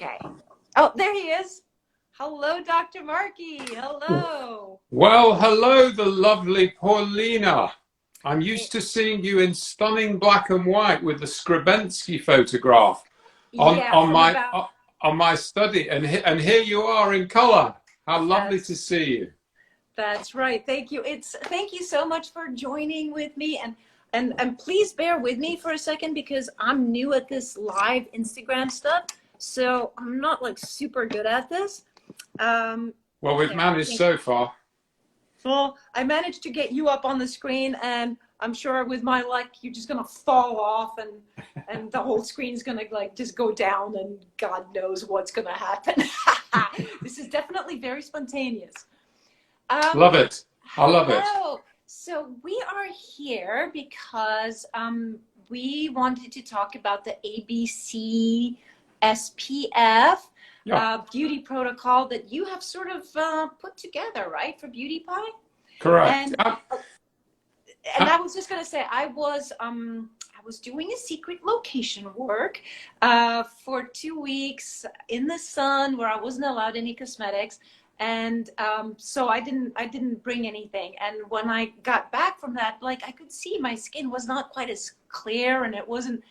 Okay. Oh, there he is. Hello, Dr. Markey. Hello. Well, hello, the lovely Paulina. I'm used to seeing you in stunning black and white with the Skrabensky photograph on my study, and here you are in color. How lovely to see you. That's right. Thank you. Thank you so much for joining with me, and please bear with me for a second because I'm new at this live Instagram stuff, so I'm not like super good at this. Well, we've managed so far. Well, I managed to get you up on the screen, and I'm sure with my luck, you're just gonna fall off, and the whole screen's gonna like just go down, and God knows what's gonna happen. This is definitely very spontaneous. Love it. I love it. So we are here because we wanted to talk about the ABC SPF beauty protocol that you have sort of put together, right, for Beauty Pie? Correct. And I was just going to say, I was doing a secret location work for 2 weeks in the sun where I wasn't allowed any cosmetics. And so I didn't bring anything. And when I got back from that, like I could see my skin was not quite as clear and it wasn't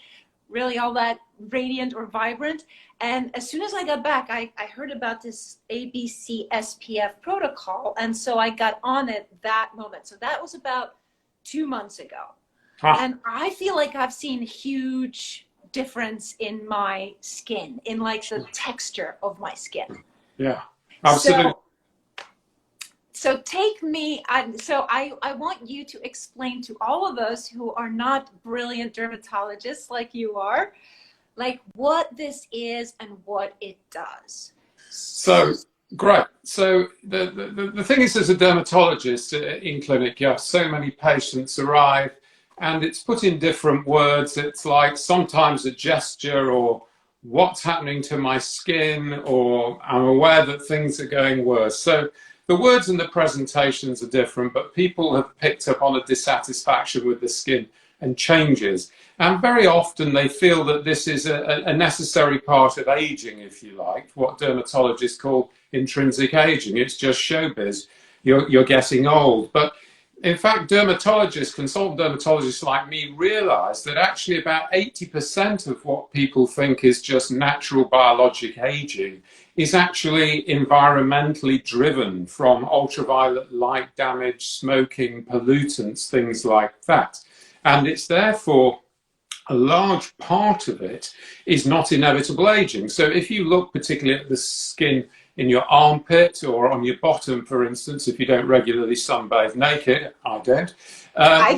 really all that radiant or vibrant. And as soon as I got back, I heard about this ABC SPF protocol. And so I got on it that moment. So that was about 2 months ago. And I feel like I've seen a huge difference in my skin, in like the texture of my skin. Yeah. Absolutely. So take me, I want you to explain to all of us who are not brilliant dermatologists like you are, like what this is and what it does. So, great. So the thing is, as a dermatologist in clinic, you have so many patients arrive and it's put in different words. It's like sometimes a gesture or what's happening to my skin, or I'm aware that things are going worse. So the words and the presentations are different, but people have picked up on a dissatisfaction with the skin and changes. And very often they feel that this is a necessary part of aging, if you like, what dermatologists call intrinsic aging. It's just showbiz. You're getting old. But in fact, dermatologists, consultant dermatologists like me realize that actually about 80% of what people think is just natural biologic aging is actually environmentally driven from ultraviolet light damage, smoking, pollutants, things like that. And it's therefore a large part of it is not inevitable aging. So if you look particularly at the skin in your armpit or on your bottom, for instance, if you don't regularly sunbathe naked, I don't.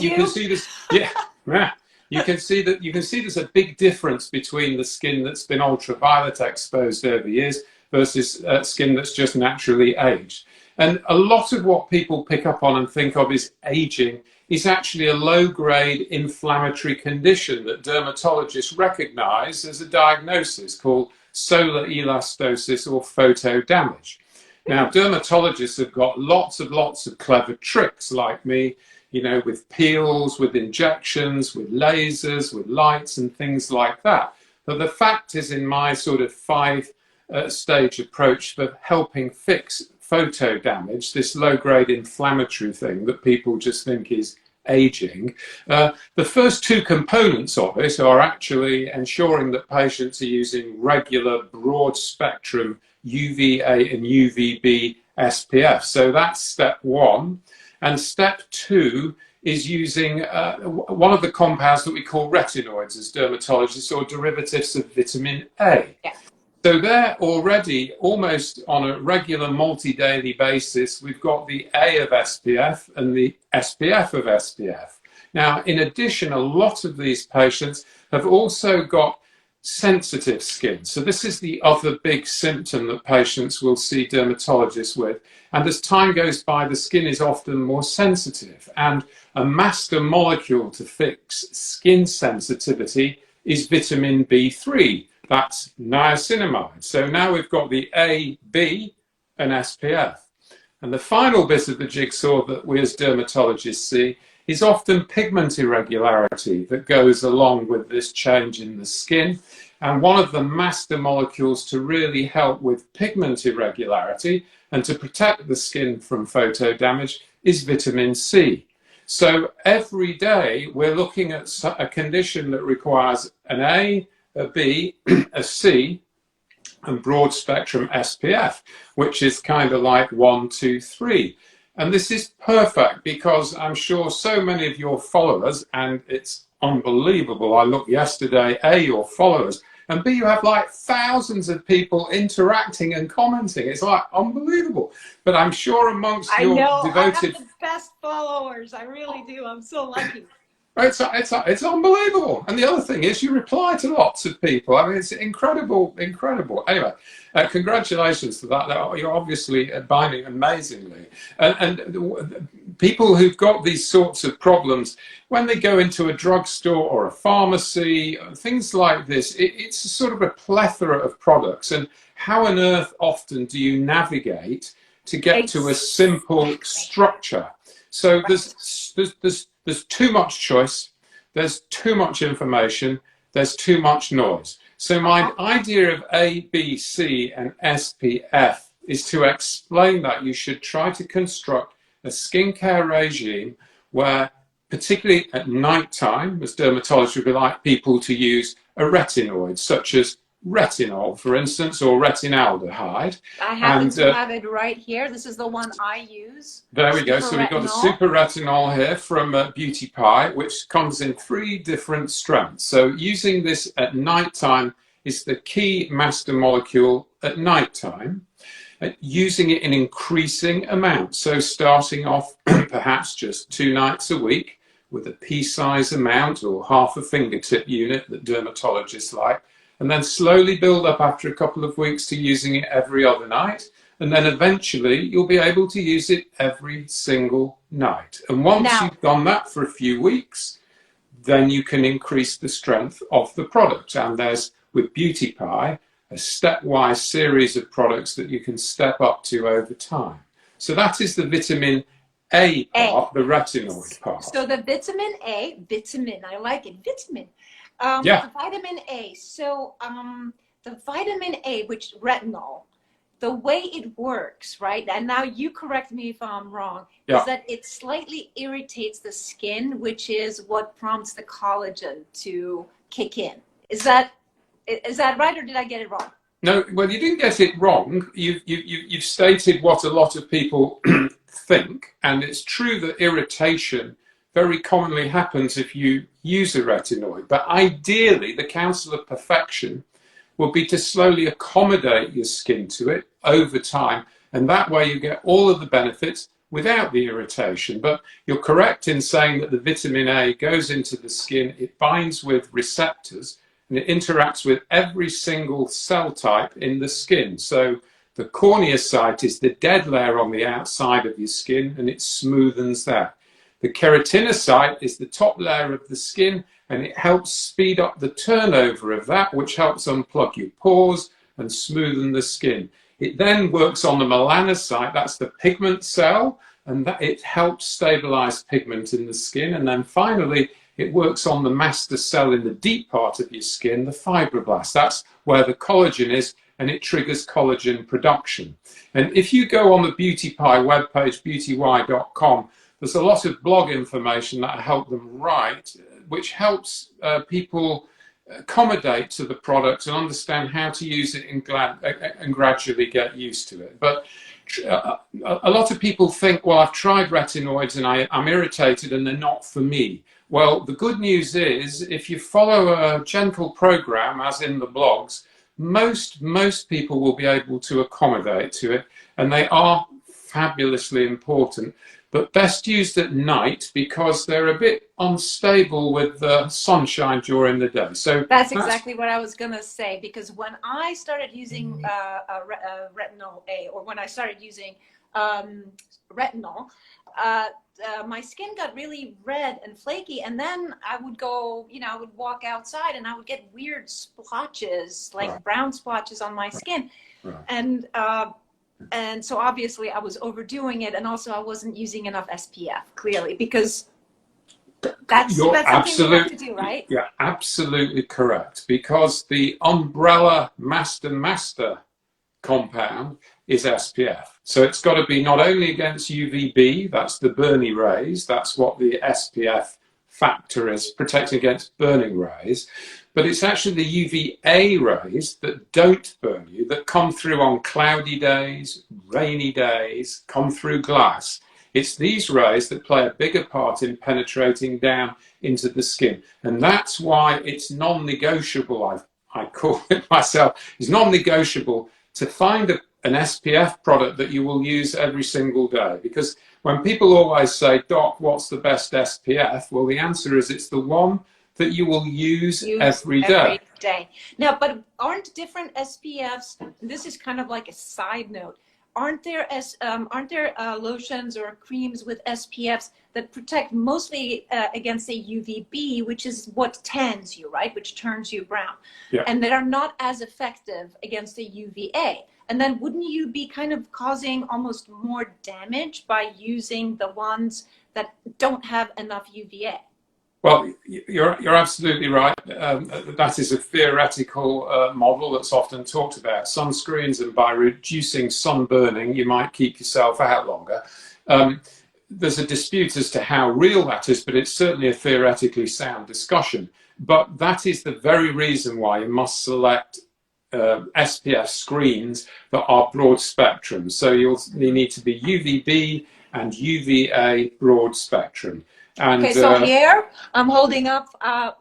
You can see this. Yeah, you can see that. You can see there's a big difference between the skin that's been ultraviolet exposed over years versus skin that's just naturally aged. And a lot of what people pick up on and think of as aging is actually a low-grade inflammatory condition that dermatologists recognize as a diagnosis called solar elastosis or photo damage. Now, dermatologists have got lots of clever tricks like me, you know, with peels, with injections, with lasers, with lights and things like that. But the fact is, in my sort of five-stage approach for helping fix photo damage, this low-grade inflammatory thing that people just think is aging, the first two components of it are actually ensuring that patients are using regular broad spectrum UVA and UVB SPF. So that's step one. And step two is using one of the compounds that we call retinoids as dermatologists, or derivatives of vitamin A. Yeah. So they're already almost on a regular multi-daily basis. We've got the A of SPF and the SPF of SPF. Now, in addition, a lot of these patients have also got sensitive skin. So this is the other big symptom that patients will see dermatologists with. And as time goes by, the skin is often more sensitive. And a master molecule to fix skin sensitivity is vitamin B3. That's niacinamide. So now we've got the A, B, and SPF. And the final bit of the jigsaw that we as dermatologists see is often pigment irregularity that goes along with this change in the skin. And one of the master molecules to really help with pigment irregularity and to protect the skin from photo damage is vitamin C. So every day we're looking at a condition that requires an A, a B, a C, and broad spectrum SPF, which is kind of like 1, 2, 3. And this is perfect because I'm sure so many of your followers, and it's unbelievable. I looked yesterday, A, your followers, and B, you have like thousands of people interacting and commenting. It's like unbelievable. But I'm sure amongst your devoted... I have the best followers. I really do. I'm so lucky. It's unbelievable. And the other thing is you reply to lots of people. I mean, it's incredible, incredible. Anyway, congratulations to that. You're obviously binding amazingly. And people who've got these sorts of problems, when they go into a drugstore or a pharmacy, things like this, it's a sort of a plethora of products. And how on earth often do you navigate to get to a simple structure? So there's too much choice, there's too much information, there's too much noise. So my idea of A, B, C and SPF is to explain that you should try to construct a skincare regime where, particularly at night time, as dermatologists would like people to use a retinoid, such as retinol, for instance, or retinaldehyde. I happen to have it right here. This is the one I use. There we go. So we've got a super retinol here from Beauty Pie, which comes in 3 different strengths. So using this at night time is the key master molecule at night time. Using it in increasing amounts. So starting off perhaps just 2 nights a week with a pea-size amount or half a fingertip unit that dermatologists like. And then slowly build up after a couple of weeks to using it every other night. And then eventually you'll be able to use it every single night. And once you've done that for a few weeks, then you can increase the strength of the product. And there's, with Beauty Pie, a stepwise series of products that you can step up to over time. So that is the vitamin A part, the retinoid part. So the vitamin A, I like it, vitamin. Yeah. The vitamin A. So the vitamin A, which retinol, the way it works, right? And now you correct me if I'm wrong, is that it slightly irritates the skin, which is what prompts the collagen to kick in. Is that right, or did I get it wrong? No, well, you didn't get it wrong. You've stated what a lot of people think, and it's true that irritation very commonly happens if you use a retinoid. But ideally, the counsel of perfection will be to slowly accommodate your skin to it over time, and that way you get all of the benefits without the irritation. But you're correct in saying that the vitamin A goes into the skin, it binds with receptors, and it interacts with every single cell type in the skin. So the corneocyte is the dead layer on the outside of your skin, and it smoothens that. The keratinocyte is the top layer of the skin, and it helps speed up the turnover of that, which helps unplug your pores and smoothen the skin. It then works on the melanocyte, that's the pigment cell, and that it helps stabilize pigment in the skin. And then finally, it works on the master cell in the deep part of your skin, the fibroblast. That's where the collagen is, and it triggers collagen production. And if you go on the Beauty Pie webpage, beauty-y.com, there's a lot of blog information that I help them write, which helps people accommodate to the product and understand how to use it and gradually get used to it. But a lot of people think, well, I've tried retinoids and I'm irritated and they're not for me. Well, the good news is if you follow a gentle program, as in the blogs, most people will be able to accommodate to it, and they are fabulously important. But best used at night because they're a bit unstable with the sunshine during the day. So that's exactly what I was going to say, because when I started using retinol A, or when I started using retinol, my skin got really red and flaky, and then I would go, I would walk outside and I would get weird splotches, like brown splotches on my skin. And so obviously I was overdoing it, and also I wasn't using enough SPF, clearly, because That's You're something we have absolutely, to do, right? you're absolutely correct, because the umbrella master compound is SPF. So it's got to be not only against UVB, that's the burning rays, that's what the SPF factor is, protecting against burning rays, but it's actually the UVA rays that don't burn you, that come through on cloudy days, rainy days, come through glass. It's these rays that play a bigger part in penetrating down into the skin. And that's why it's non-negotiable, I call it myself, it's non-negotiable to find an SPF product that you will use every single day. Because when people always say, Doc, what's the best SPF? Well, the answer is it's the one that you will use every day. Now, but aren't different SPFs, this is kind of like a side note, aren't there lotions or creams with SPFs that protect mostly against a UVB, which is what tans you, right? Which turns you brown. Yeah. And that are not as effective against a UVA. And then wouldn't you be kind of causing almost more damage by using the ones that don't have enough UVA? Well, you're absolutely right. That is a theoretical model that's often talked about. Sunscreens, and by reducing sunburning, you might keep yourself out longer. There's a dispute as to how real that is, but it's certainly a theoretically sound discussion. But that is the very reason why you must select SPF screens that are broad spectrum. So you need to be UVB and UVA broad spectrum. And, okay, so here I'm holding up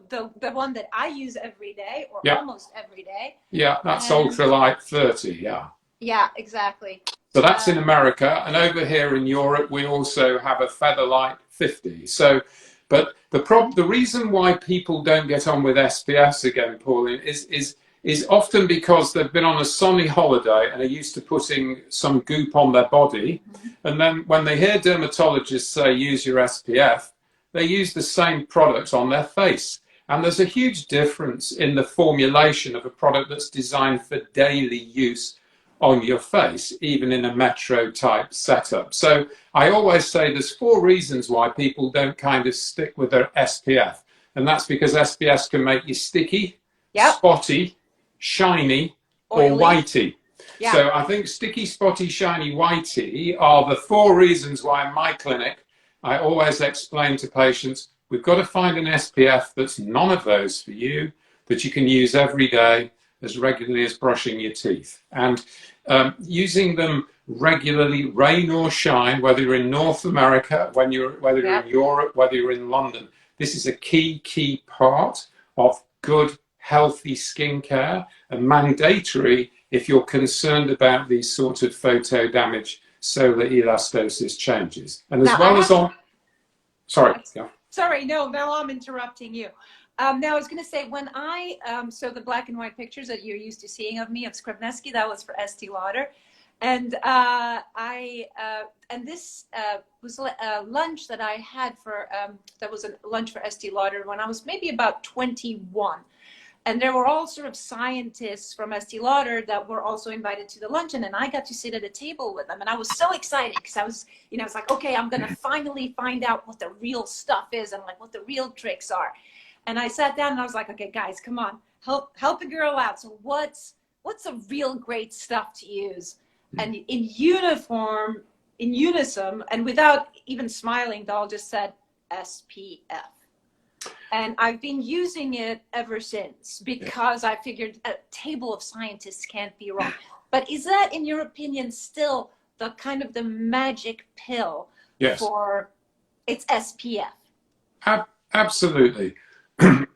the one that I use every day, or almost every day. Yeah, that's Ultralight 30, yeah. Yeah, exactly. So that's in America, and over here in Europe we also have a Featherlight 50. So, but the reason why people don't get on with SPFs again, Pauline, is often because they've been on a sunny holiday and are used to putting some goop on their body, and then when they hear dermatologists say use your SPF, they use the same product on their face. And there's a huge difference in the formulation of a product that's designed for daily use on your face, even in a metro type setup. So I always say there's 4 reasons why people don't kind of stick with their SPF. And that's because SPFs can make you sticky, spotty, shiny, oily, or whitey. Yeah. So I think sticky, spotty, shiny, whitey are the 4 reasons why in my clinic I always explain to patients, we've got to find an SPF that's none of those for you, that you can use every day as regularly as brushing your teeth. And using them regularly, rain or shine, whether you're in North America, whether you're in Europe, whether you're in London, this is a key part of good, healthy skincare, and mandatory if you're concerned about these sort of photo damage solar elastosis changes. And as well as on, sorry. Sorry, no, now I'm interrupting you. Now I was going to say, when I, so the black and white pictures that you're used to seeing of me, of Skrybneski, that was for Estee Lauder. And and this was a lunch that I had for, that was a lunch for Estee Lauder when I was maybe about 21. And there were all sort of scientists from Estee Lauder that were also invited to the luncheon, and I got to sit at a table with them. And I was so excited because I was, it's like, okay, I'm going to finally find out what the real stuff is and like what the real tricks are. And I sat down and I was like, okay, guys, come on, help a girl out. So what's a real great stuff to use? And in unison, and without even smiling, they all just said SPF. And I've been using it ever since because I figured a table of scientists can't be wrong. But is that, in your opinion, still the kind of the magic pill for its SPF? Absolutely.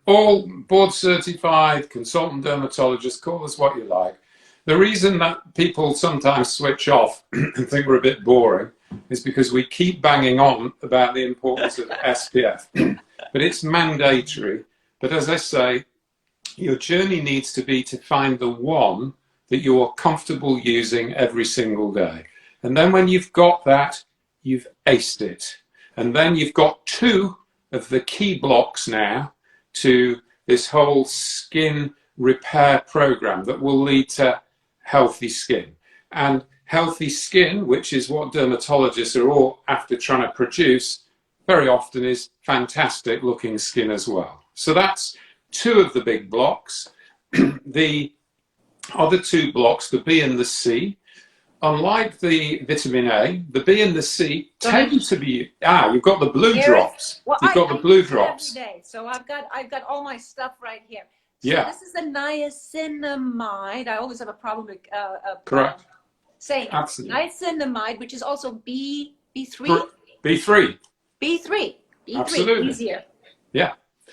All board certified consultant dermatologists, call us what you like. The reason that people sometimes switch off and think we're a bit boring is because we keep banging on about the importance of SPF. But it's mandatory. But as I say, your journey needs to be to find the one that you're comfortable using every single day. And then when you've got that, you've aced it. And then you've got 2 of the key blocks now to this whole skin repair program that will lead to healthy skin. And healthy skin, which is what dermatologists are all after trying to produce, very often is fantastic looking skin as well. So that's two of the big blocks. The other two blocks, the B and the C, unlike the vitamin A, the B and the C tend to be, you've got the blue drops. Well, you've got the blue drops. Every day. So I've got all my stuff right here. So yeah. This is the niacinamide. I always have a problem with correct. Saying absolutely. Niacinamide, which is also B3. B3. B3. Absolutely. Easier. Yeah.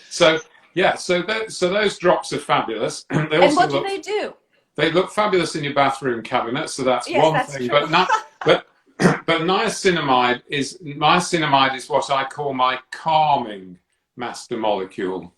So those drops are fabulous. They also and what do they do? They look fabulous in your bathroom cabinet, so that's one thing. True. But niacinamide is what I call my calming master molecule.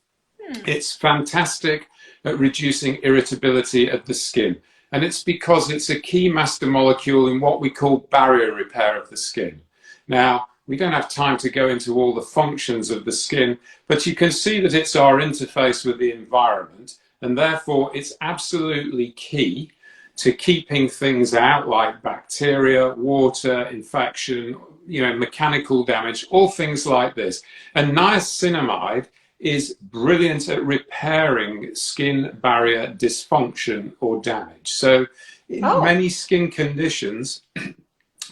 It's fantastic at reducing irritability of the skin, and it's because it's a key master molecule in what we call barrier repair of the skin. Now, we don't have time to go into all the functions of the skin, but you can see that it's our interface with the environment, and therefore it's absolutely key to keeping things out like bacteria, water, infection, mechanical damage, all things like this. And niacinamide is brilliant at repairing skin barrier dysfunction or damage. So in many skin conditions,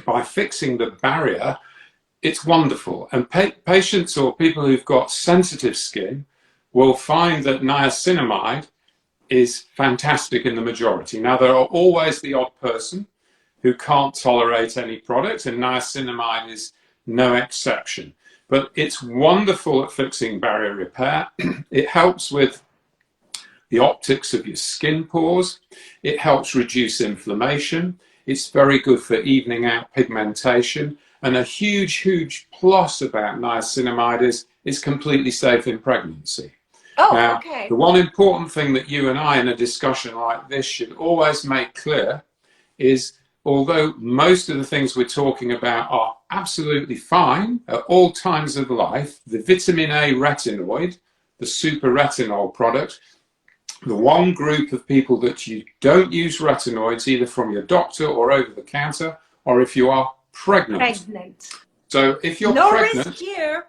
by fixing the barrier, it's wonderful. And patients or people who've got sensitive skin will find that niacinamide is fantastic in the majority. Now, there are always the odd person who can't tolerate any product, and niacinamide is no exception. But it's wonderful at fixing barrier repair. It helps with the optics of your skin pores. It helps reduce inflammation. It's very good for evening out pigmentation. And a huge, huge plus about niacinamide is it's completely safe in pregnancy. Now, the one important thing that you and I in a discussion like this should always make clear is, although most of the things we're talking about are absolutely fine at all times of life, the vitamin A retinoid, the super retinol product, the one group of people that you don't use retinoids either from your doctor or over the counter, or if you are pregnant. So if you're pregnant, no risk here.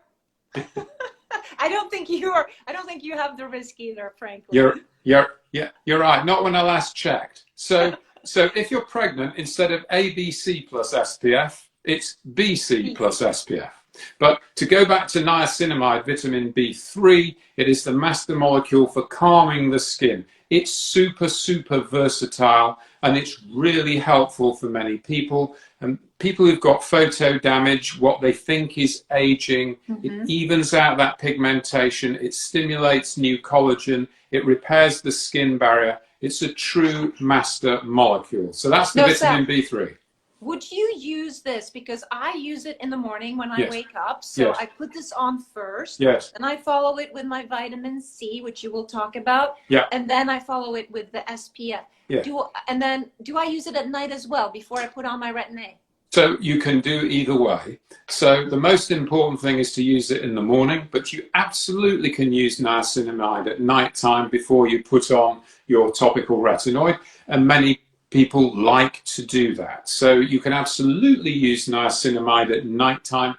I don't think you have the risk either, frankly. You're right. Not when I last checked. So if you're pregnant, instead of ABC plus SPF, it's BC plus SPF. But to go back to niacinamide, vitamin B3, it is the master molecule for calming the skin. It's super, super versatile, and it's really helpful for many people. And people who've got photo damage, what they think is aging, it evens out that pigmentation, it stimulates new collagen, it repairs the skin barrier. It's a true master molecule. So that's the vitamin B3. Would you use this? Because I use it in the morning when I wake up. So I put this on first. Yes. And I follow it with my vitamin C, which you will talk about. Yeah. And then I follow it with the SPF. Yeah. Do I use it at night as well before I put on my Retin-A? So you can do either way. So the most important thing is to use it in the morning, but you absolutely can use niacinamide at nighttime before you put on your topical retinoid. And many people like to do that. So you can absolutely use niacinamide at nighttime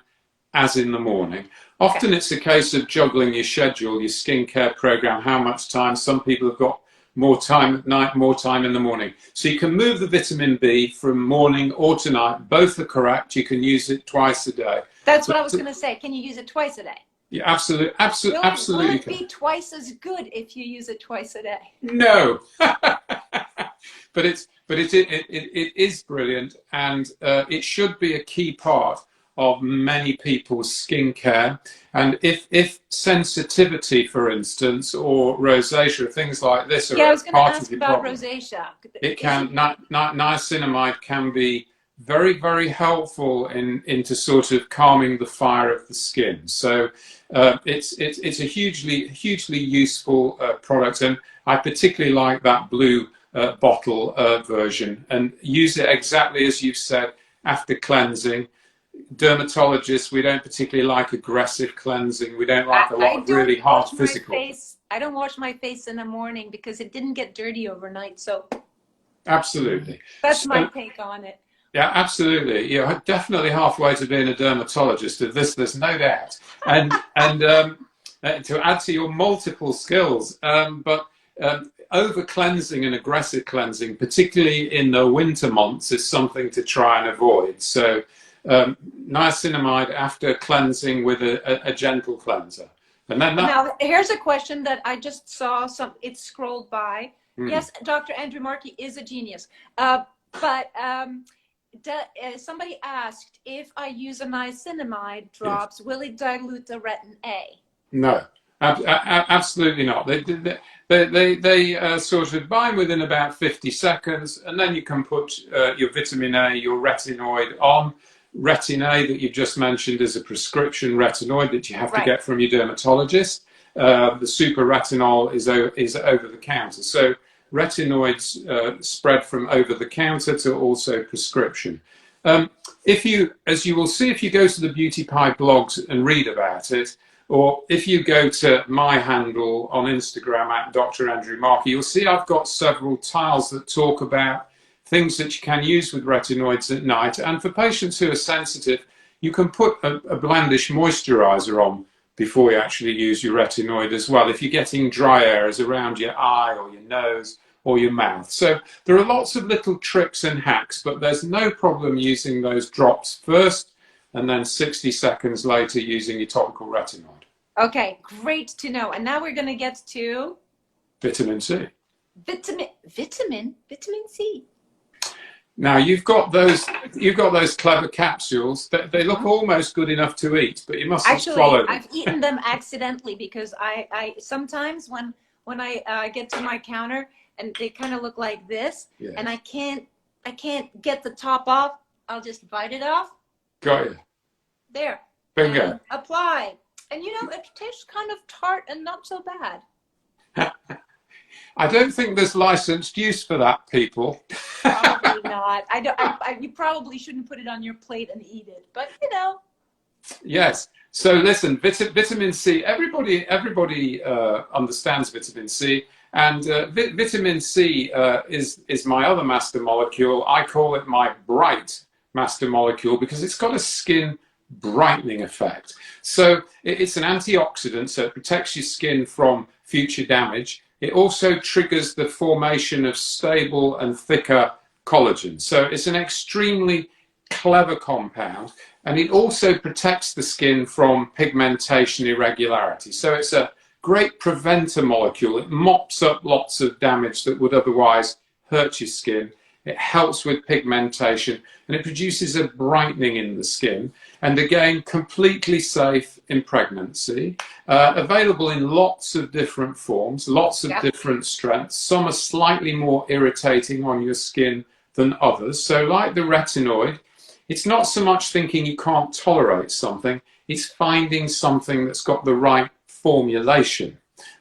as in the morning. Often it's a case of juggling your schedule, your skincare program, how much time. Some people have got more time at night, more time in the morning. So you can move the vitamin B from morning or to night. Both are correct. You can use it twice a day. That's what I was going to say. Can you use it twice a day? Yeah, absolutely. Will it be twice as good if you use it twice a day? No. But it is brilliant, and it should be a key part of many people's skincare. And if sensitivity, for instance, or rosacea, things like this are I was going to part ask of the about problem, rosacea. it can niacinamide can be very, very helpful into sort of calming the fire of the skin. So it's a hugely useful product, and I particularly like that blue bottle version, and use it exactly as you've said after cleansing. Dermatologists, we don't particularly like aggressive cleansing. We don't like a lot of really hard physical. I don't wash my face in the morning because it didn't get dirty overnight. So absolutely, that's my take on it. Yeah, absolutely. You're definitely halfway to being a dermatologist. There's no doubt. And to add to your multiple skills, but over cleansing and aggressive cleansing, particularly in the winter months, is something to try and avoid. So, niacinamide after cleansing with a gentle cleanser, and then that. Now, here's a question that I just saw. It scrolled by. Yes, Dr. Andrew Markey is a genius, but. Somebody asked, if I use a niacinamide drops, yes, will it dilute the retin A? No, absolutely not. They sort of bind within about 50 seconds, and then you can put your vitamin A, your retinoid on. Retin A that you've just mentioned is a prescription retinoid that you have to get from your dermatologist. The super retinol is over the counter. So retinoids spread from over the counter to also prescription. As you will see if you go to the Beauty Pie blogs and read about it, or if you go to my handle on Instagram at Dr. Andrew Markey, you'll see I've got several tiles that talk about things that you can use with retinoids at night. And for patients who are sensitive, you can put a blandish moisturizer on before you actually use your retinoid as well, if you're getting dry areas around your eye or your nose or your mouth. So there are lots of little tricks and hacks, but there's no problem using those drops first and then 60 seconds later using your topical retinoid. Okay, great to know. And now we're going to get to vitamin C. Vitamin C. Now you've got those clever capsules. They look almost good enough to eat, but you mustn't swallow them. I've eaten them accidentally because I sometimes when I get to my counter and they kind of look like this, yes, and I can't get the top off, I'll just bite it off. Got you. There. Bingo. Apply. And it tastes kind of tart and not so bad. I don't think there's licensed use for that, people. Probably not. You probably shouldn't put it on your plate and eat it, but Yes. So listen, vitamin C. Everybody understands vitamin C, and vitamin C is my other master molecule. I call it my bright master molecule because it's got a skin brightening effect. So it's an antioxidant, so it protects your skin from future damage. It also triggers the formation of stable and thicker collagen. So it's an extremely clever compound, and it also protects the skin from pigmentation irregularity. So it's a great preventer molecule. It mops up lots of damage that would otherwise hurt your skin. It helps with pigmentation, and it produces a brightening in the skin. And again, completely safe in pregnancy, available in lots of different forms, lots of different strengths. Some are slightly more irritating on your skin than others. So like the retinoid, it's not so much thinking you can't tolerate something, it's finding something that's got the right formulation,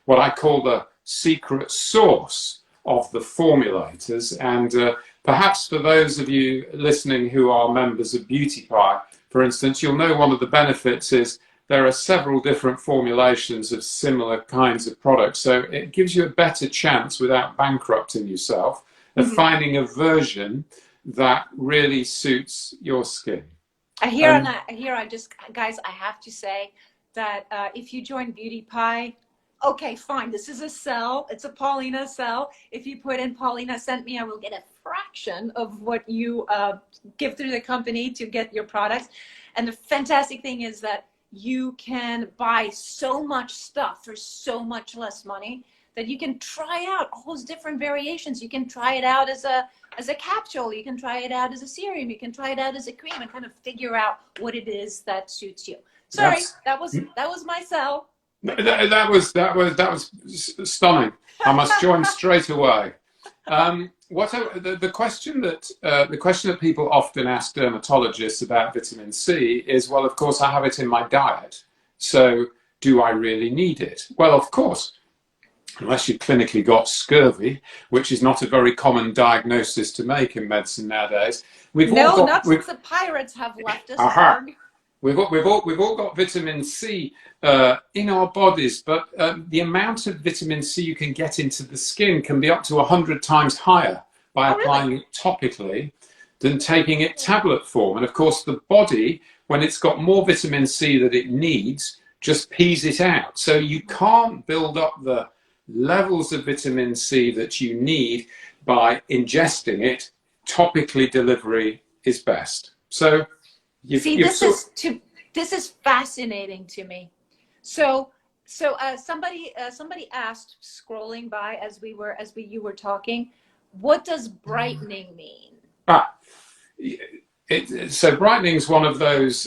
what I call the secret sauce of the formulators. And perhaps for those of you listening who are members of Beauty Pie, for instance, you'll know one of the benefits is there are several different formulations of similar kinds of products. So it gives you a better chance without bankrupting yourself of finding a version that really suits your skin. Guys, I have to say that if you join Beauty Pie, okay, fine, this is a sell. It's a Paulina sell. If you put in Paulina sent me, I will get a fraction of what you give through the company to get your products. And the fantastic thing is that you can buy so much stuff for so much less money that you can try out all those different variations. You can try it out as a capsule. You can try it out as a serum. You can try it out as a cream and kind of figure out what it is that suits you. Sorry, that was my sell. That was stunning. I must join straight away. The question that people often ask dermatologists about vitamin C is, well, of course, I have it in my diet, so do I really need it? Well, of course, unless you've clinically got scurvy, which is not a very common diagnosis to make in medicine nowadays. Not since the pirates have left us. We've all got vitamin C in our bodies, but the amount of vitamin C you can get into the skin can be up to 100 times higher by applying it topically than taking it tablet form. And of course, the body, when it's got more vitamin C that it needs, just pees it out. So you can't build up the levels of vitamin C that you need by ingesting it. Topically delivery is best. So this is fascinating to me. So somebody asked, scrolling by as you were talking, what does brightening mean? So brightening is one of those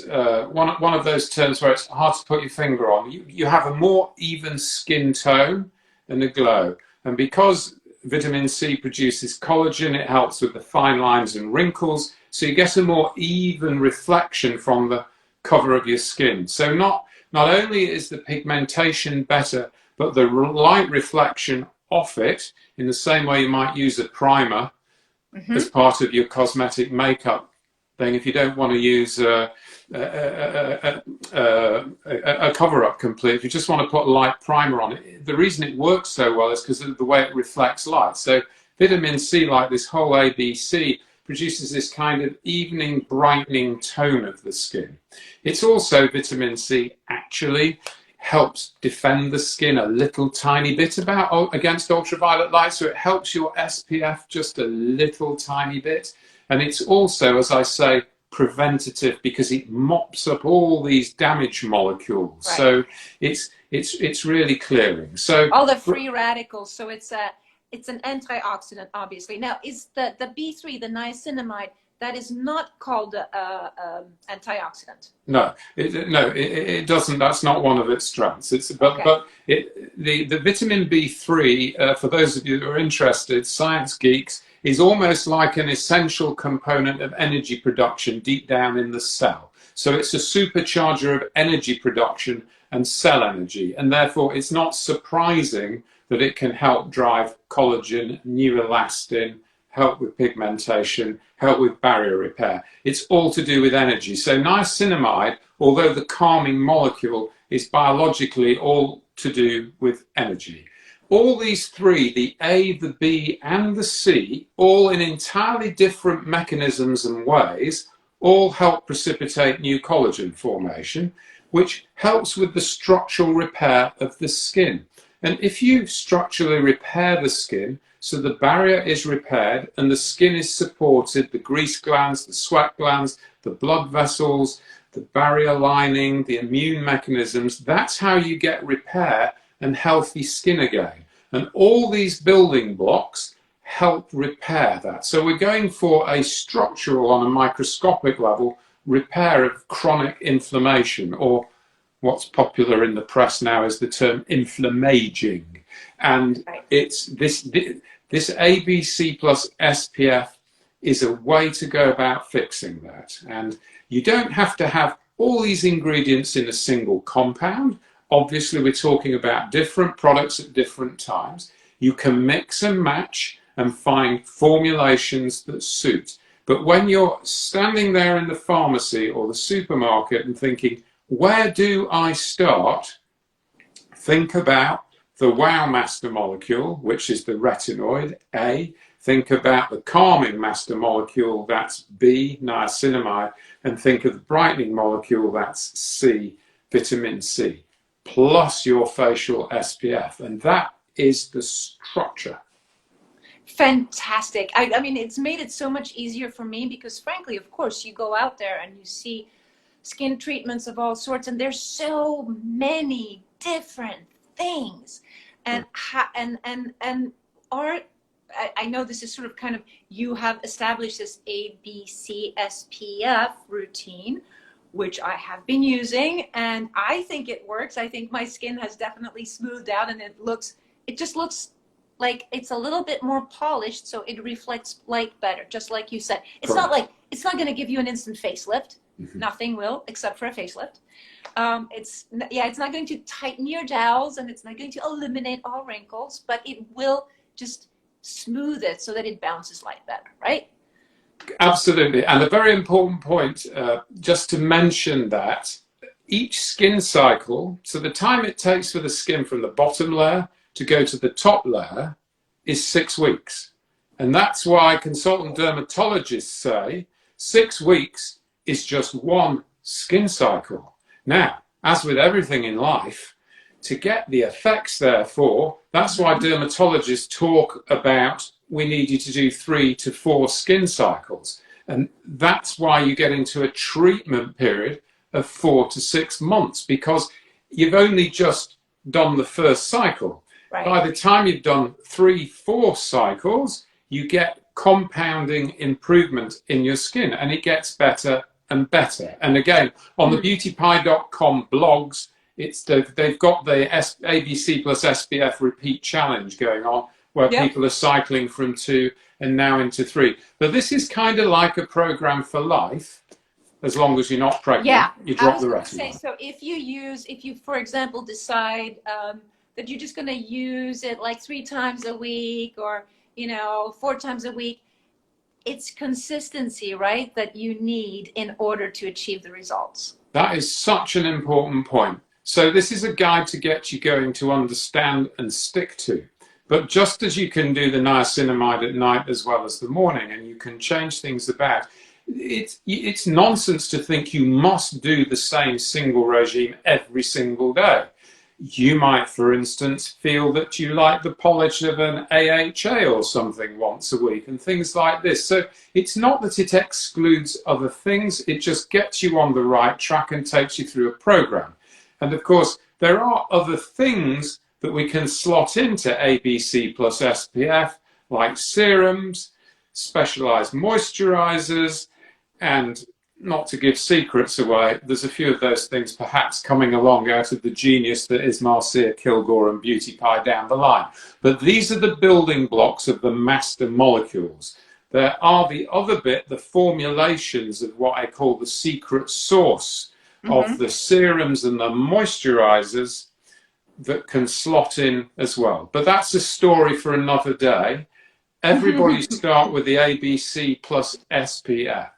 terms where it's hard to put your finger on. You have a more even skin tone and a glow, and because vitamin C produces collagen, it helps with the fine lines and wrinkles, so you get a more even reflection from the cover of your skin. So not only is the pigmentation better, but the light reflection off it, in the same way you might use a primer as part of your cosmetic makeup thing, if you don't want to use a cover-up complete, if you just want to put a light primer on it. The reason it works so well is because of the way it reflects light. So vitamin C, like this whole ABC, produces this kind of evening, brightening tone of the skin. It's also, vitamin C actually helps defend the skin a little tiny bit against ultraviolet light, so it helps your SPF just a little tiny bit. And it's also, as I say, preventative, because it mops up all these damaged molecules. Right. So it's really clearing. So all the free radicals. So it's an antioxidant, obviously. Now, is the B3, the niacinamide, that is not called antioxidant? No, it doesn't. That's not one of its strengths. The vitamin B3, for those of you who are interested, science geeks, is almost like an essential component of energy production deep down in the cell. So it's a supercharger of energy production and cell energy, and therefore it's not surprising that it can help drive collagen, new elastin, help with pigmentation, help with barrier repair. It's all to do with energy. So niacinamide, although the calming molecule, is biologically all to do with energy. All these three, the A, the B, and the C, all in entirely different mechanisms and ways, all help precipitate new collagen formation, which helps with the structural repair of the skin. And if you structurally repair the skin, so the barrier is repaired and the skin is supported, the grease glands, the sweat glands, the blood vessels, the barrier lining, the immune mechanisms, that's how you get repair and healthy skin again. And all these building blocks help repair that. So we're going for a structural, on a microscopic level, repair of chronic inflammation, or what's popular in the press now is the term inflammaging. And it's this ABC plus SPF is a way to go about fixing that. And you don't have to have all these ingredients in a single compound. Obviously, we're talking about different products at different times. You can mix and match and find formulations that suit. But when you're standing there in the pharmacy or the supermarket and thinking, where do I start? Think about the wow master molecule, which is the retinoid, A. Think about the calming master molecule, that's B, niacinamide. And think of the brightening molecule, that's C, vitamin C, plus your facial SPF. And that is the structure. Fantastic. I mean, it's made it so much easier for me because, frankly, of course, you go out there and you see skin treatments of all sorts, and there's so many different things. And I know this is sort of kind of, you have established this ABC SPF routine, which I have been using, and I think it works. I think my skin has definitely smoothed out, and it just looks like it's a little bit more polished, so it reflects light better, just like you said. It's not going to give you an instant facelift. Nothing will, except for a facelift. It's not going to tighten your jowls, and it's not going to eliminate all wrinkles, but it will just smooth it so that it bounces light better, right? Absolutely. And a very important point, just to mention that each skin cycle, so the time it takes for the skin from the bottom layer to go to the top layer is 6 weeks. And that's why consultant dermatologists say 6 weeks is just one skin cycle. Now, as with everything in life, to get the effects therefore, that's why dermatologists talk about we need you to do 3 to 4 skin cycles. And that's why you get into a treatment period of 4 to 6 months, because you've only just done the first cycle. Right. By the time you've done 3, 4 cycles, you get compounding improvement in your skin, and it gets better and better. And again, on the beautypie.com blogs, they've got the ABC plus SPF repeat challenge going on, where people are cycling from 2 and now into 3. But this is kind of like a program for life. As long as you're not pregnant, you drop the rest. So if you, for example, decide that you're just going to use it like 3 times a week, or 4 times a week, it's consistency, right, that you need in order to achieve the results. That is such an important point. So this is a guide to get you going to understand and stick to. But just as you can do the niacinamide at night as well as the morning, and you can change things about, it's nonsense to think you must do the same single regime every single day. You might, for instance, feel that you like the polish of an AHA or something once a week and things like this. So it's not that it excludes other things, it just gets you on the right track and takes you through a program. And of course, there are other things that we can slot into ABC plus SPF, like serums, specialized moisturizers, and not to give secrets away, there's a few of those things perhaps coming along out of the genius that is Marcia Kilgore and Beauty Pie down the line. But these are the building blocks of the master molecules. There are the other bit, the formulations of what I call the secret sauce of the serums and the moisturizers that can slot in as well. But that's a story for another day. Everybody start with the ABC plus SPF.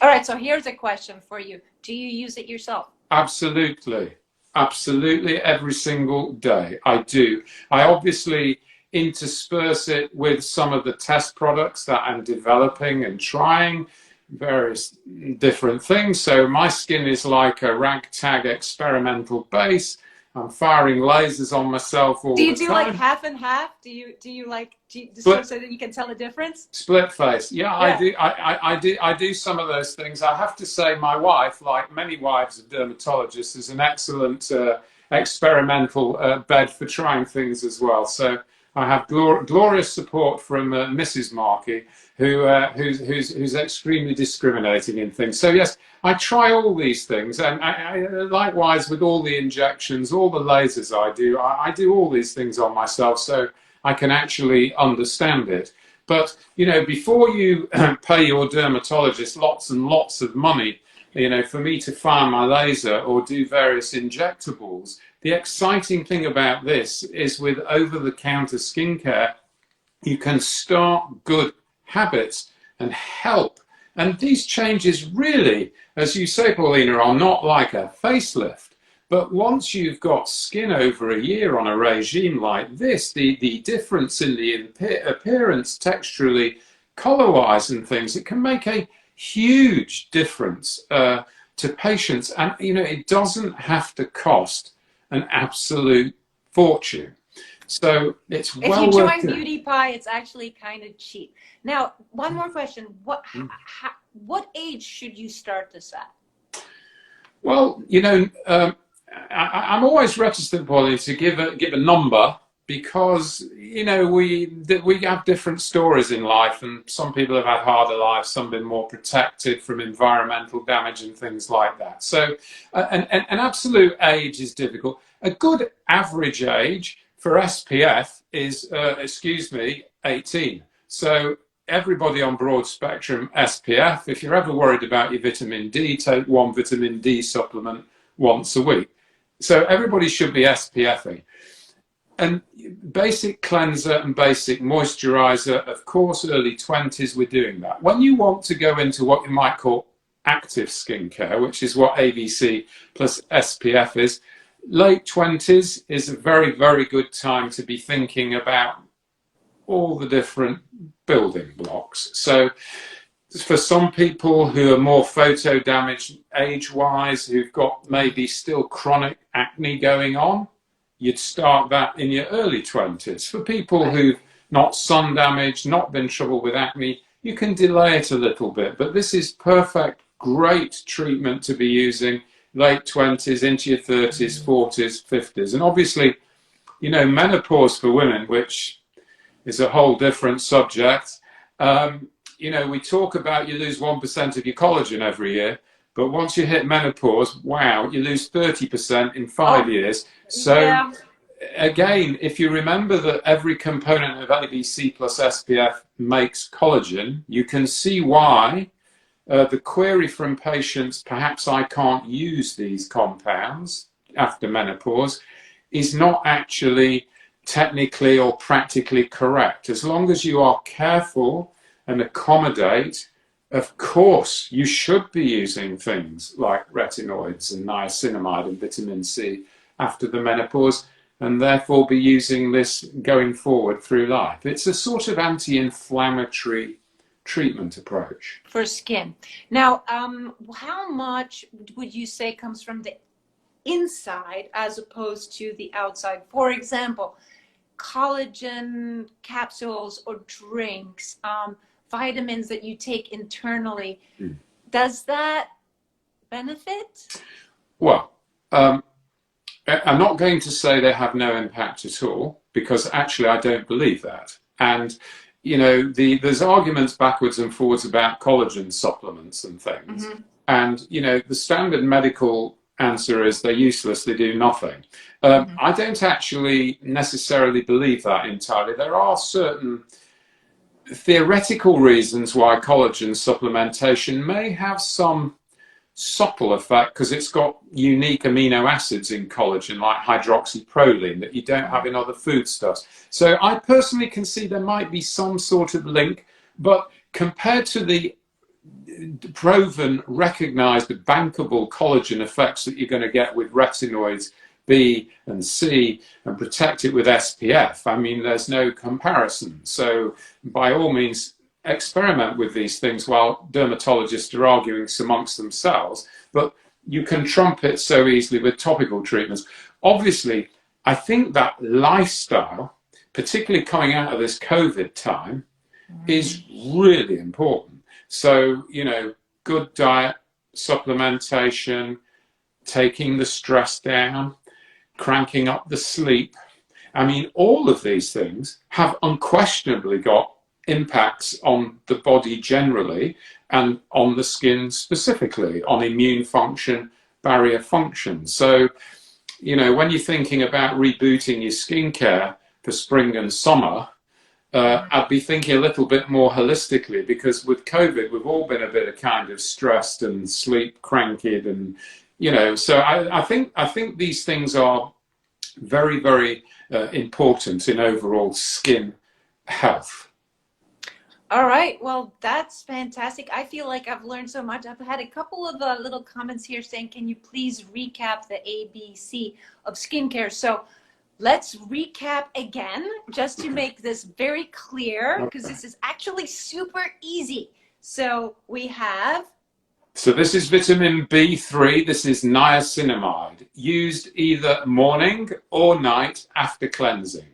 All right, so here's a question for you. Do you use it yourself? Absolutely. Absolutely, every single day. I do. I obviously intersperse it with some of the test products that I'm developing and trying various different things. So my skin is like a ragtag experimental base. I'm firing lasers on myself all the time. Do you do like half and half? Do you so that you can tell the difference? Split face. Yeah, I do some of those things. I have to say my wife, like many wives of dermatologists, is an excellent experimental bed for trying things as well. So I have glorious support from Mrs. Markey, who's extremely discriminating in things. So yes, I try all these things, and I likewise with all the injections, all the lasers I do all these things on myself, so I can actually understand it. But before you pay your dermatologist lots and lots of money, for me to fire my laser or do various injectables, the exciting thing about this is with over-the-counter skincare, you can start good habits and help. And these changes really, as you say, Paulina, are not like a facelift. But once you've got skin over a year on a regime like this, the difference in the appearance texturally, color-wise and things, it can make a huge difference to patients. And, it doesn't have to cost an absolute fortune. So it's well worth it. If you join Beauty Pie, it's actually kind of cheap. Now, one more question. What age should you start this at? Well, I'm always reticent, Pauline, to give a number, because we have different stories in life, and some people have had harder lives, some been more protected from environmental damage and things like that. So an absolute age is difficult. A good average age for SPF is 18. So everybody on broad spectrum SPF, if you're ever worried about your vitamin D, take one vitamin D supplement once a week. So everybody should be SPFing. And basic cleanser and basic moisturizer, of course, early 20s, we're doing that. When you want to go into what you might call active skincare, which is what ABC plus SPF is, late 20s is a very, very good time to be thinking about all the different building blocks. So for some people who are more photo damaged age-wise, who've got maybe still chronic acne going on, you'd start that in your early 20s. For people who've not sun damaged, not been troubled with acne, you can delay it a little bit. But this is perfect, great treatment to be using late 20s into your 30s, 40s, 50s. And obviously, you know, menopause for women, which is a whole different subject. You know, we talk about you lose 1% of your collagen every year, but once you hit menopause, wow, you lose 30% in 5 years. So again, if you remember that every component of ABC plus SPF makes collagen, you can see why the query from patients, perhaps I can't use these compounds after menopause, is not actually technically or practically correct. As long as you are careful and accommodate, of course, you should be using things like retinoids and niacinamide and vitamin C after the menopause, and therefore be using this going forward through life. It's a sort of anti-inflammatory treatment approach. For skin. Now, how much would you say comes from the inside as opposed to the outside? For example, collagen capsules or drinks, vitamins that you take internally, does that benefit? Well, I'm not going to say they have no impact at all, because actually I don't believe that. And, you know, there's arguments backwards and forwards about collagen supplements and things. And, you know, the standard medical answer is they're useless, they do nothing. I don't actually necessarily believe that entirely. There are certain theoretical reasons why collagen supplementation may have some subtle effect, because it's got unique amino acids in collagen, like hydroxyproline, that you don't have in other foodstuffs. So I personally can see there might be some sort of link, but compared to the proven, recognized, bankable collagen effects that you're going to get with retinoids B and C and protect it with SPF, I mean, there's no comparison. So by all means, experiment with these things while dermatologists are arguing amongst themselves, but you can trump it so easily with topical treatments. Obviously, I think that lifestyle, particularly coming out of this COVID time, is really important. So, you know, good diet, supplementation, taking the stress down, cranking up the sleep. I mean, all of these things have unquestionably got impacts on the body generally and on the skin specifically, on immune function, barrier function. So, you know, when you're thinking about rebooting your skincare for spring and summer, I'd be thinking a little bit more holistically, because with COVID, we've all been a bit of kind of stressed and sleep cranky, and, you know, so I think these things are very, very important in overall skin health. All right. Well, that's fantastic. I feel like I've learned so much. I've had a couple of little comments here saying, can you please recap the ABC of skincare? So let's recap again, just to make this very clear, because this is actually super easy. So we have... So this is vitamin B3. This is niacinamide, used either morning or night after cleansing.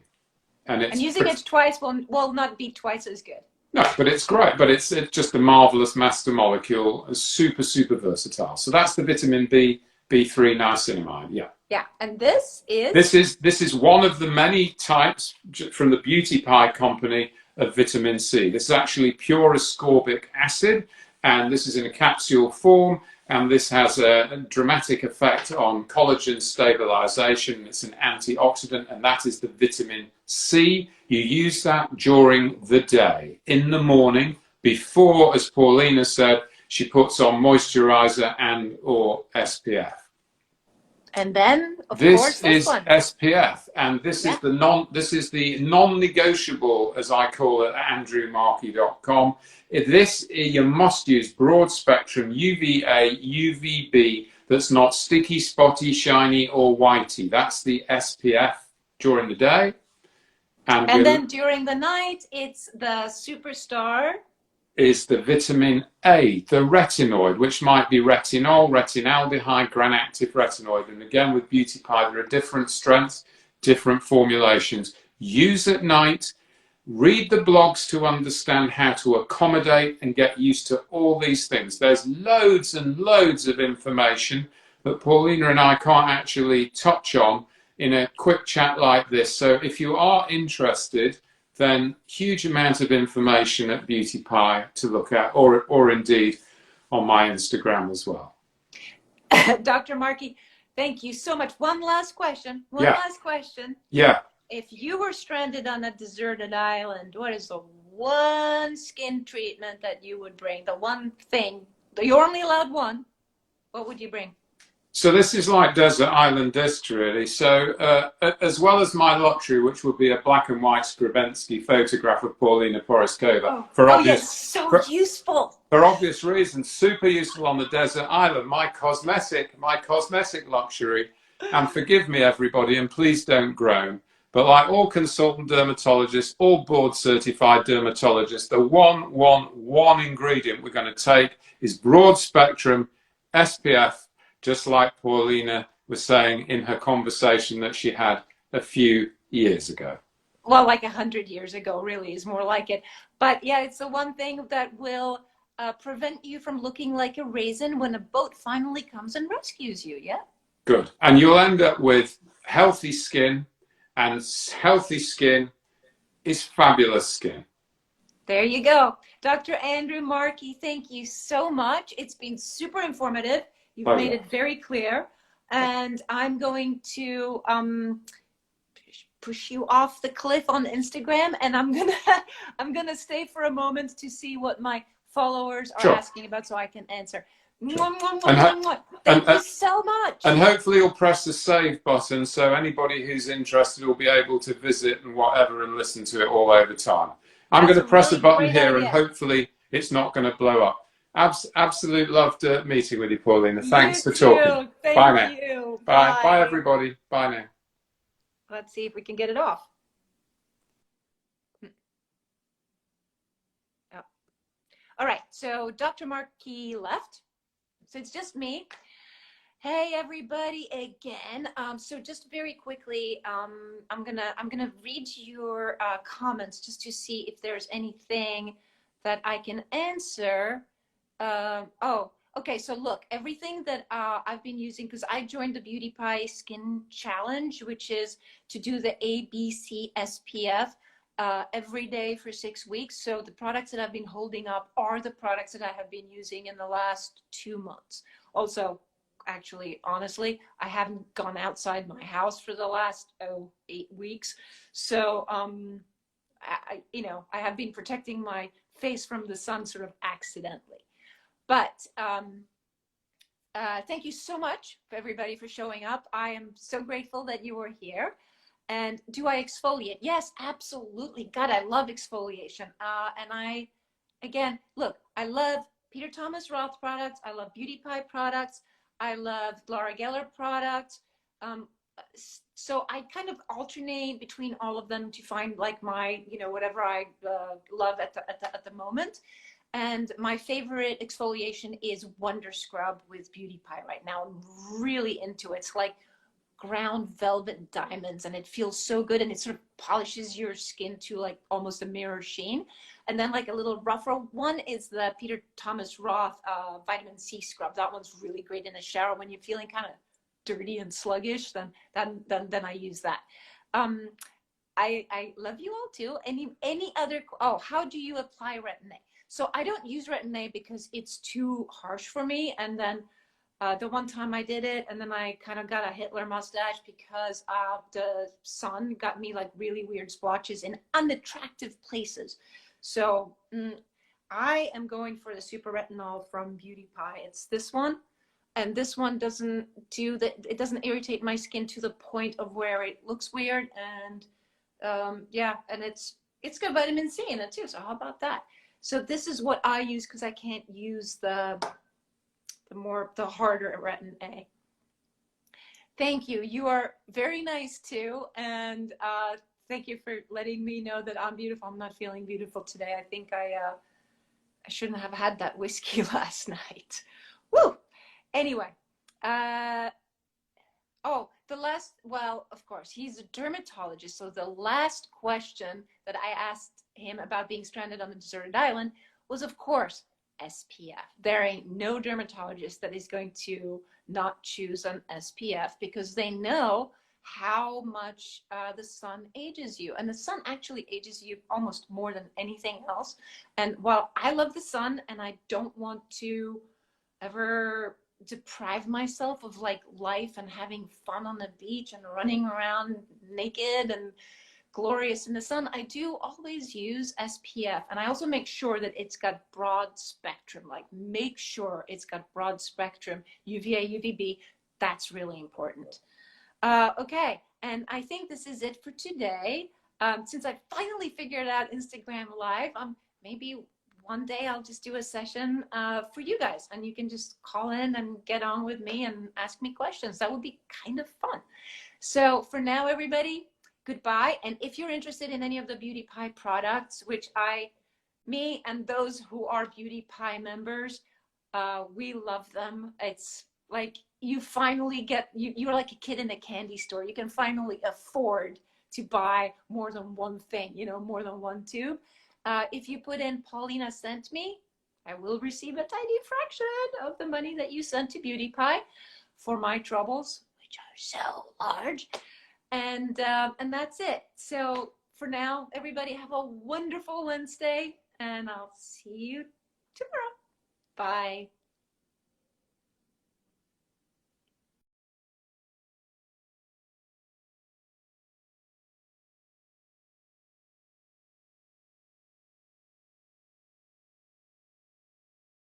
And using it twice will not be twice as good. No, but it's great. But it's just a marvelous master molecule, super, super versatile. So that's the vitamin B3 niacinamide. Yeah. Yeah, and this is? This is one of the many types from the Beauty Pie company of vitamin C. This is actually pure ascorbic acid, and this is in a capsule form, and this has a dramatic effect on collagen stabilization. It's an antioxidant, and that is the vitamin C. You use that during the day, in the morning, before, as Paulina said, she puts on moisturizer and or SPF. And then, of course, this one. is SPF, and this is the non-negotiable, as I call it, at andrewmarkey.com. This you must use broad spectrum UVA, UVB that's not sticky, spotty, shiny, or whitey. That's the SPF during the day. And And then during the night, it's the Superstar. Is the vitamin A, the retinoid, which might be retinol, retinaldehyde, granactive retinoid. And again, with Beauty Pie, there are different strengths, different formulations. Use at night. Read the blogs to understand how to accommodate and get used to all these things. There's loads and loads of information that Paulina and I can't actually touch on in a quick chat like this. So if you are interested, then huge amount of information at Beauty Pie to look at, or indeed on my Instagram as well. Dr. Markey, thank you so much. One last question. Last question. Yeah. If you were stranded on a deserted island, what is the one skin treatment that you would bring? The one thing, you're only allowed one. What would you bring? So this is like desert island disc, really. So as well as my lottery, which would be a black and white Scribensky photograph of Paulina Porizkova. Yes, so useful. For obvious reasons, super useful on the desert island. My cosmetic luxury. And forgive me, everybody, and please don't groan. But like all consultant dermatologists, all board certified dermatologists, the one ingredient we're going to take is broad spectrum SPF, just like Paulina was saying in her conversation that she had a few years ago. Well, like 100 years ago, really, is more like it. But yeah, it's the one thing that will prevent you from looking like a raisin when a boat finally comes and rescues you, yeah? Good. And you'll end up with healthy skin, and healthy skin is fabulous skin. There you go. Dr. Andrew Markey, thank you so much. It's been super informative. You've made it very clear. And I'm going to push you off the cliff on Instagram, and I'm gonna stay for a moment to see what my followers are asking about so I can answer. Thank you so much. And hopefully you'll press the save button so anybody who's interested will be able to visit and whatever and listen to it all over time. I'm going to press a button here and hopefully it's not going to blow up. Absolute loved meeting with you, Paulina. Thanks for talking. Thank you. Bye. Bye, everybody. Bye now. Let's see if we can get it off. Oh. All right, so Dr. Markey left. So it's just me. Hey everybody again. So just very quickly, I'm gonna read your comments just to see if there's anything that I can answer. Okay. So look, everything that I've been using, because I joined the Beauty Pie Skin Challenge, which is to do the ABC SPF every day for 6 weeks. So the products that I've been holding up are the products that I have been using in the last 2 months. Also, actually, honestly, I haven't gone outside my house for the last 8 weeks. So I have been protecting my face from the sun sort of accidentally. But thank you so much for everybody for showing up. I am so grateful that you were here. And do I exfoliate? Yes, absolutely. God, I love exfoliation. And again, look, I love Peter Thomas Roth products. I love Beauty Pie products. I love Laura Geller products. So I kind of alternate between all of them to find like my, whatever I love at the moment. And my favorite exfoliation is Wonder Scrub with Beauty Pie right now. I'm really into it. It's like ground velvet diamonds, and it feels so good, and it sort of polishes your skin to like almost a mirror sheen. And then like a little rougher one is the Peter Thomas Roth vitamin C scrub. That one's really great in the shower when you're feeling kind of dirty and sluggish. Then I use that. I love you all too. Any other? Oh, how do you apply Retin-A? So I don't use Retin-A because it's too harsh for me. And then the one time I did it, and then I kind of got a Hitler mustache because the sun got me like really weird splotches in unattractive places. So I am going for the Super Retinol from Beauty Pie. It's this one, and this one doesn't do that. It doesn't irritate my skin to the point of where it looks weird. And yeah, and it's got vitamin C in it too. So how about that? So this is what I use because I can't use the harder Retin-A. Thank you. You are very nice too. And Thank you for letting me know that I'm beautiful. I'm not feeling beautiful today. I think I shouldn't have had that whiskey last night. Woo! Anyway, oh, well, of course, he's a dermatologist. So the last question that I asked him about being stranded on the deserted island was, of course, SPF. There ain't no dermatologist that is going to not choose an SPF because they know how much the sun ages you. And the sun actually ages you almost more than anything else. And while I love the sun and I don't want to ever deprive myself of like life and having fun on the beach and running around naked and glorious in the sun, I do always use SPF. And I also make sure that it's got broad spectrum, like make sure it's got broad spectrum, UVA, UVB. That's really important. Okay, and I think this is it for today. Since I finally figured out Instagram Live, maybe one day I'll just do a session for you guys, and you can just call in and get on with me and ask me questions. That would be kind of fun. So for now, everybody, goodbye. And if you're interested in any of the Beauty Pie products, which me and those who are Beauty Pie members, we love them. It's like you finally get, you're like a kid in a candy store. You can finally afford to buy more than one thing, more than one tube. If you put in Paulina sent me, I will receive a tiny fraction of the money that you sent to Beauty Pie for my troubles, which are so large. And that's it. So for now, everybody have a wonderful Wednesday, and I'll see you tomorrow. Bye.